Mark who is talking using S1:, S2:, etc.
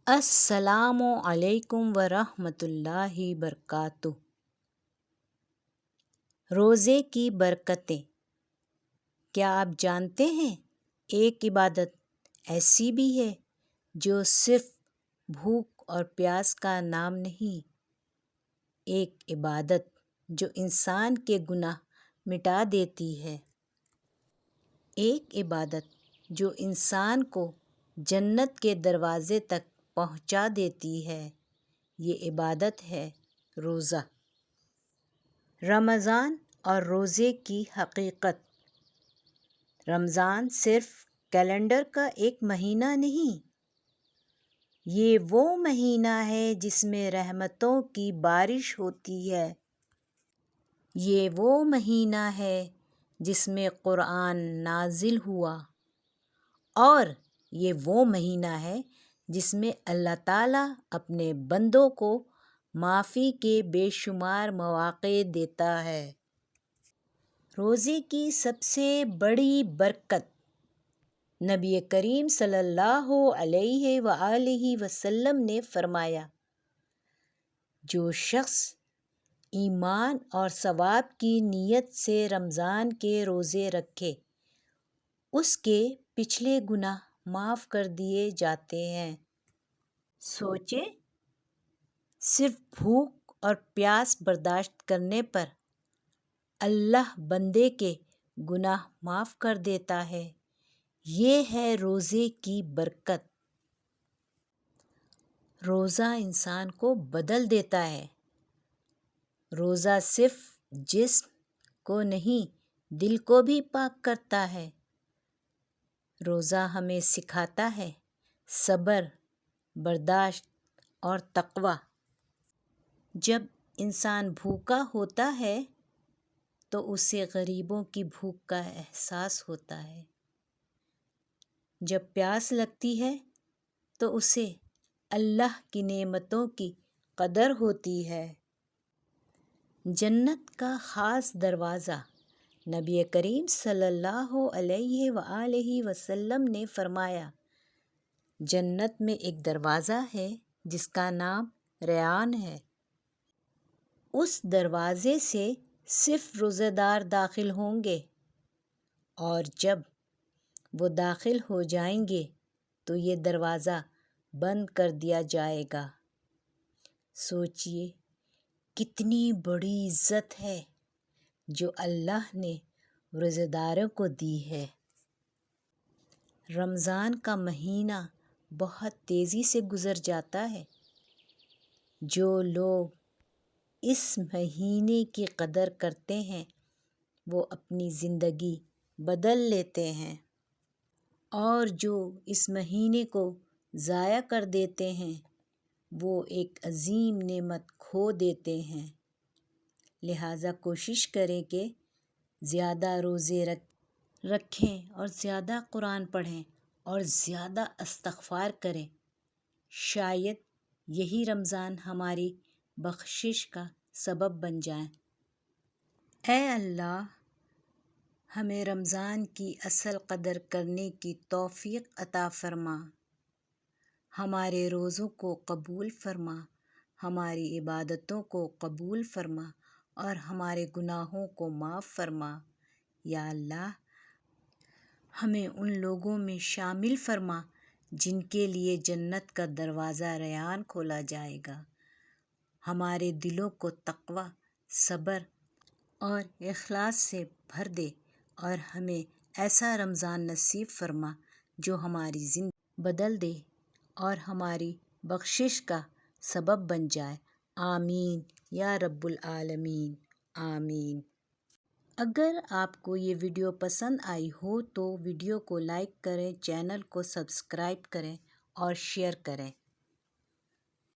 S1: السلام علیکم ورحمۃ اللہ وبرکاتہ۔ روزے کی برکتیں۔ کیا آپ جانتے ہیں ایک عبادت ایسی بھی ہے جو صرف بھوک اور پیاس کا نام نہیں، ایک عبادت جو انسان کے گناہ مٹا دیتی ہے، ایک عبادت جو انسان کو جنت کے دروازے تک پہنچا دیتی ہے۔ یہ عبادت ہے روزہ۔ رمضان اور روزے کی حقیقت۔ رمضان صرف کیلنڈر کا ایک مہینہ نہیں، یہ وہ مہینہ ہے جس میں رحمتوں کی بارش ہوتی ہے۔ یہ وہ مہینہ ہے جس میں قرآن نازل ہوا، اور یہ وہ مہینہ ہے جس میں اللہ تعالیٰ اپنے بندوں کو معافی کے بے شمار مواقع دیتا ہے۔ روزے کی سب سے بڑی برکت۔ نبی کریم صلی اللہ علیہ وآلہ وسلم نے فرمایا، جو شخص ایمان اور ثواب کی نیت سے رمضان کے روزے رکھے، اس کے پچھلے گناہ معاف کر دیے جاتے ہیں۔ سوچیں، صرف بھوک اور پیاس برداشت کرنے پر اللہ بندے کے گناہ معاف کر دیتا ہے۔ یہ ہے روزے کی برکت۔ روزہ انسان کو بدل دیتا ہے۔ روزہ صرف جسم کو نہیں، دل کو بھی پاک کرتا ہے۔ روزہ ہمیں سکھاتا ہے صبر، برداشت اور تقویٰ۔ جب انسان بھوکا ہوتا ہے تو اسے غریبوں کی بھوک کا احساس ہوتا ہے۔ جب پیاس لگتی ہے تو اسے اللہ کی نعمتوں کی قدر ہوتی ہے۔ جنت کا خاص دروازہ۔ نبی کریم صلی اللہ علیہ وآلہ وسلم نے فرمایا، جنت میں ایک دروازہ ہے جس کا نام ریان ہے۔ اس دروازے سے صرف روزہ دار داخل ہوں گے، اور جب وہ داخل ہو جائیں گے تو یہ دروازہ بند کر دیا جائے گا۔ سوچئے، کتنی بڑی عزت ہے جو اللہ نے روزہ داروں کو دی ہے۔ رمضان کا مہینہ بہت تیزی سے گزر جاتا ہے۔ جو لوگ اس مہینے کی قدر کرتے ہیں وہ اپنی زندگی بدل لیتے ہیں، اور جو اس مہینے کو ضائع کر دیتے ہیں وہ ایک عظیم نعمت کھو دیتے ہیں۔ لہٰذا کوشش کریں کہ زیادہ روزے رکھیں اور زیادہ قرآن پڑھیں اور زیادہ استغفار کریں۔ شاید یہی رمضان ہماری بخشش کا سبب بن جائے۔ اے اللہ، ہمیں رمضان کی اصل قدر کرنے کی توفیق عطا فرما۔ ہمارے روزوں کو قبول فرما، ہماری عبادتوں کو قبول فرما، اور ہمارے گناہوں کو معاف فرما۔ یا اللہ، ہمیں ان لوگوں میں شامل فرما جن کے لیے جنت کا دروازہ ریان کھولا جائے گا۔ ہمارے دلوں کو تقویٰ، صبر اور اخلاص سے بھر دے، اور ہمیں ایسا رمضان نصیب فرما جو ہماری زندگی بدل دے اور ہماری بخشش کا سبب بن جائے۔ آمین یا رب العالمین، آمین۔ اگر آپ کو یہ ویڈیو پسند آئی ہو تو ویڈیو کو لائک کریں، چینل کو سبسکرائب کریں اور شیئر کریں۔